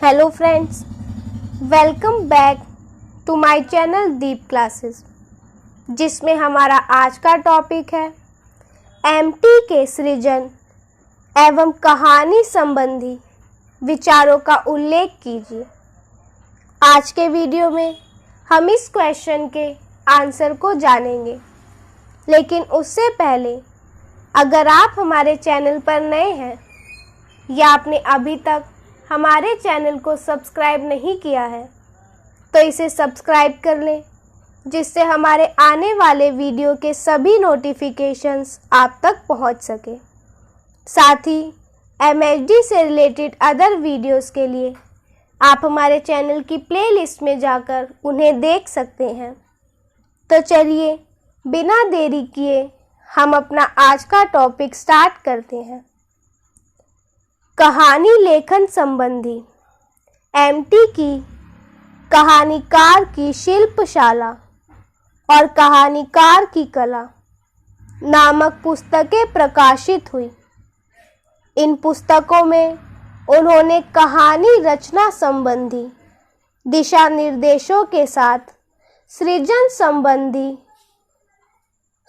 Hello friends, welcome back to my channel Deep classes, जिसमें हमारा आज का टॉपिक है एमटी के सृजन एवं कहानी संबंधी विचारों का उल्लेख कीजिए। आज के वीडियो में हम इस क्वेश्चन के आंसर को जानेंगे, लेकिन उससे पहले अगर आप हमारे चैनल पर नए हैं या आपने अभी तक हमारे चैनल को सब्सक्राइब नहीं किया है तो इसे सब्सक्राइब कर लें, जिससे हमारे आने वाले वीडियो के सभी नोटिफिकेशंस आप तक पहुंच सके। साथ ही एमएचडी से रिलेटेड अदर वीडियोस के लिए आप हमारे चैनल की प्लेलिस्ट में जाकर उन्हें देख सकते हैं। तो चलिए बिना देरी किए हम अपना आज का टॉपिक स्टार्ट करते हैं। कहानी लेखन संबंधी एमटी की कहानीकार की शिल्पशाला और कहानीकार की कला नामक पुस्तकें प्रकाशित हुई। इन पुस्तकों में उन्होंने कहानी रचना संबंधी दिशा निर्देशों के साथ सृजन संबंधी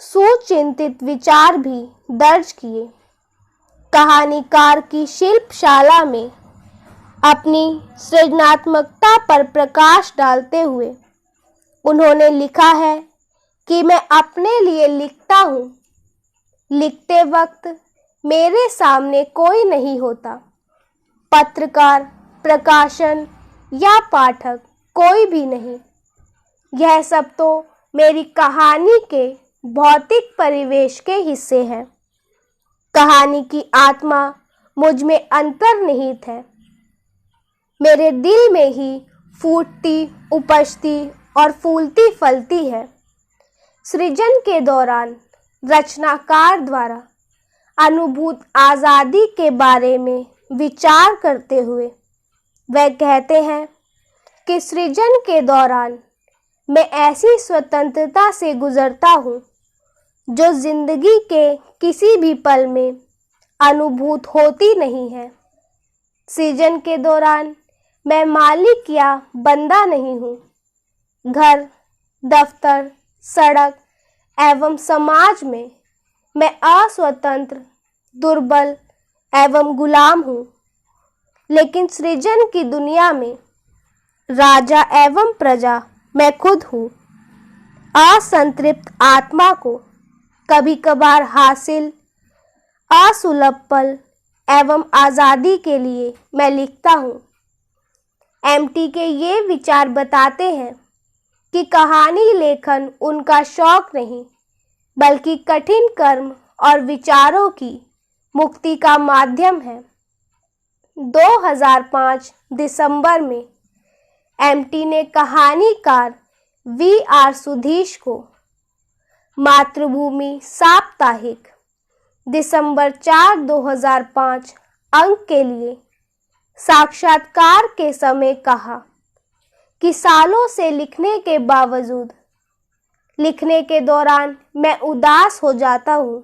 सुचिंतित विचार भी दर्ज किए। कहानीकार की शिल्पशाला में अपनी सृजनात्मकता पर प्रकाश डालते हुए उन्होंने लिखा है कि मैं अपने लिए लिखता हूँ, लिखते वक्त मेरे सामने कोई नहीं होता, पत्रकार, प्रकाशन या पाठक कोई भी नहीं। यह सब तो मेरी कहानी के भौतिक परिवेश के हिस्से हैं। कहानी की आत्मा मुझ में अंतर्निहित है, मेरे दिल में ही फूटती, उपजती और फूलती फलती है। सृजन के दौरान रचनाकार द्वारा अनुभूत आज़ादी के बारे में विचार करते हुए वह कहते हैं कि सृजन के दौरान मैं ऐसी स्वतंत्रता से गुजरता हूँ जो जिंदगी के किसी भी पल में अनुभूत होती नहीं है। सृजन के दौरान मैं मालिक या बंदा नहीं हूँ। घर, दफ्तर, सड़क एवं समाज में मैं अस्वतंत्र, दुर्बल एवं गुलाम हूँ, लेकिन सृजन की दुनिया में राजा एवं प्रजा मैं खुद हूँ। असंतृप्त आत्मा को कभी कभार हासिल असुलभ पल एवं आज़ादी के लिए मैं लिखता हूँ। एमटी के ये विचार बताते हैं कि कहानी लेखन उनका शौक नहीं, बल्कि कठिन कर्म और विचारों की मुक्ति का माध्यम है। 2005 दिसंबर में एमटी ने कहानीकार वी.आर. सुधीश को मातृभूमि साप्ताहिक दिसंबर 4, 2005 अंक के लिए साक्षात्कार के समय कहा कि सालों से लिखने के बावजूद लिखने के दौरान मैं उदास हो जाता हूँ।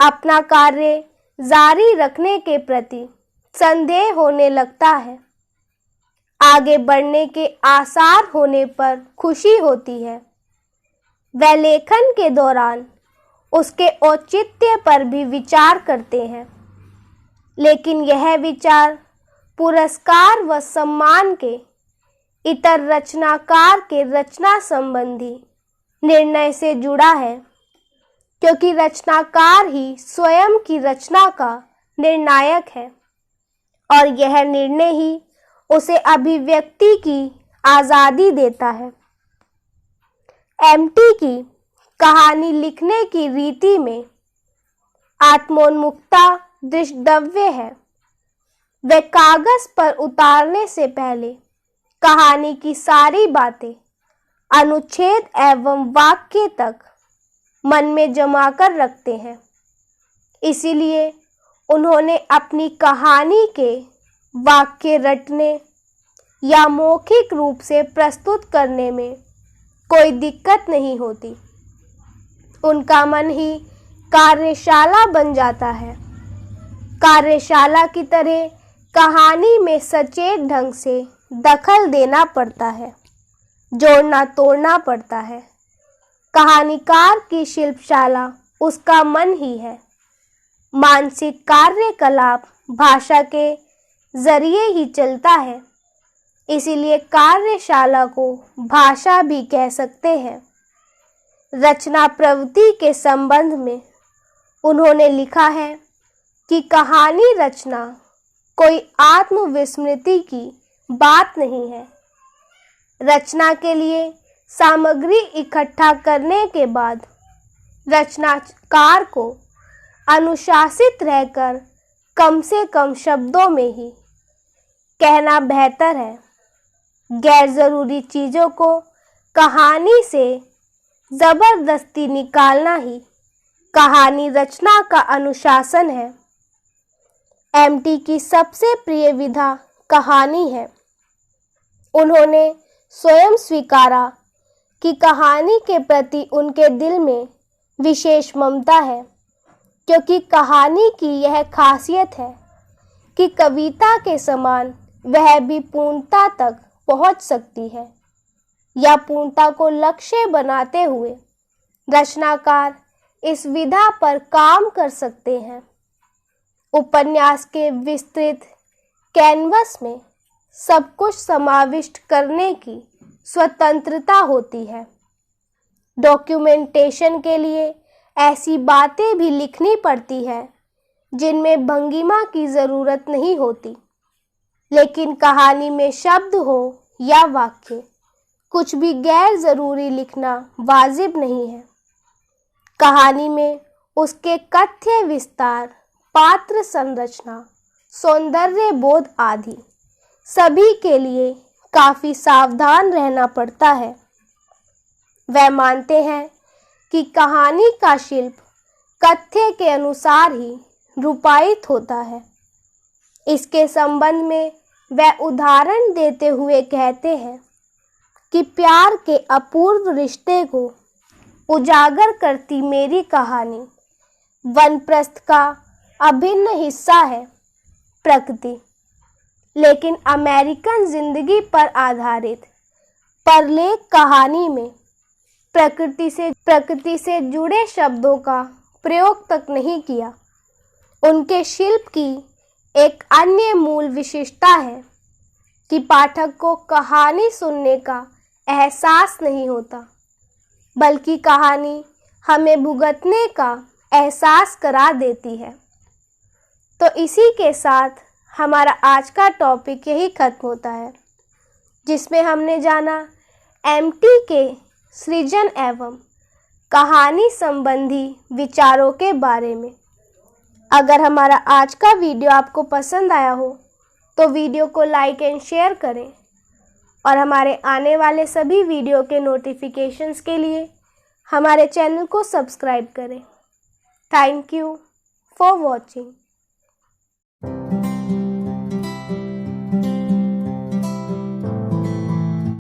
अपना कार्य जारी रखने के प्रति संदेह होने लगता है। आगे बढ़ने के आसार होने पर खुशी होती है। वह लेखन के दौरान उसके औचित्य पर भी विचार करते हैं, लेकिन यह विचार पुरस्कार व सम्मान के इतर रचनाकार के रचना संबंधी निर्णय से जुड़ा है, क्योंकि रचनाकार ही स्वयं की रचना का निर्णायक है और यह निर्णय ही उसे अभिव्यक्ति की आज़ादी देता है। एमटी की कहानी लिखने की रीति में आत्मोन्मुखता दृष्टव्य है। वह कागज पर उतारने से पहले कहानी की सारी बातें अनुच्छेद एवं वाक्य तक मन में जमा कर रखते हैं। इसीलिए उन्होंने अपनी कहानी के वाक्य रटने या मौखिक रूप से प्रस्तुत करने में कोई दिक्कत नहीं होती। उनका मन ही कार्यशाला बन जाता है। कार्यशाला की तरह कहानी में सचेत ढंग से दखल देना पड़ता है, जोड़ना तोड़ना पड़ता है। कहानीकार की शिल्पशाला उसका मन ही है। मानसिक कार्यकलाप भाषा के जरिए ही चलता है, इसीलिए कार्यशाला को भाषा भी कह सकते हैं। रचना प्रवृत्ति के संबंध में उन्होंने लिखा है कि कहानी रचना कोई आत्मविस्मृति की बात नहीं है। रचना के लिए सामग्री इकट्ठा करने के बाद रचनाकार को अनुशासित रहकर कम से कम शब्दों में ही कहना बेहतर है। गैर जरूरी चीज़ों को कहानी से ज़बरदस्ती निकालना ही कहानी रचना का अनुशासन है। एमटी की सबसे प्रिय विधा कहानी है। उन्होंने स्वयं स्वीकारा कि कहानी के प्रति उनके दिल में विशेष ममता है, क्योंकि कहानी की यह खासियत है कि कविता के समान वह भी पूर्णता तक पहुंच सकती है, या पूर्णता को लक्ष्य बनाते हुए रचनाकार इस विधा पर काम कर सकते हैं। उपन्यास के विस्तृत कैनवस में सब कुछ समाविष्ट करने की स्वतंत्रता होती है। डॉक्यूमेंटेशन के लिए ऐसी बातें भी लिखनी पड़ती है जिनमें भंगिमा की ज़रूरत नहीं होती, लेकिन कहानी में शब्द हो या वाक्य, कुछ भी गैर ज़रूरी लिखना वाजिब नहीं है। कहानी में उसके कथ्य विस्तार, पात्र संरचना, सौंदर्य बोध आदि सभी के लिए काफ़ी सावधान रहना पड़ता है। वह मानते हैं कि कहानी का शिल्प कथ्य के अनुसार ही रूपायित होता है। इसके संबंध में वह उदाहरण देते हुए कहते हैं कि प्यार के अपूर्व रिश्ते को उजागर करती मेरी कहानी वनप्रस्थ का अभिन्न हिस्सा है, प्रकृति। लेकिन अमेरिकन जिंदगी पर आधारित परलेख कहानी में प्रकृति से जुड़े शब्दों का प्रयोग तक नहीं किया। उनके शिल्प की एक अन्य मूल विशेषता है कि पाठक को कहानी सुनने का एहसास नहीं होता, बल्कि कहानी हमें भुगतने का एहसास करा देती है। तो इसी के साथ हमारा आज का टॉपिक यही खत्म होता है, जिसमें हमने जाना एमटी के सृजन एवं कहानी संबंधी विचारों के बारे में। अगर हमारा आज का वीडियो आपको पसंद आया हो तो वीडियो को लाइक एंड शेयर करें, और हमारे आने वाले सभी वीडियो के नोटिफिकेशंस के लिए हमारे चैनल को सब्सक्राइब करें। Thank you for watching.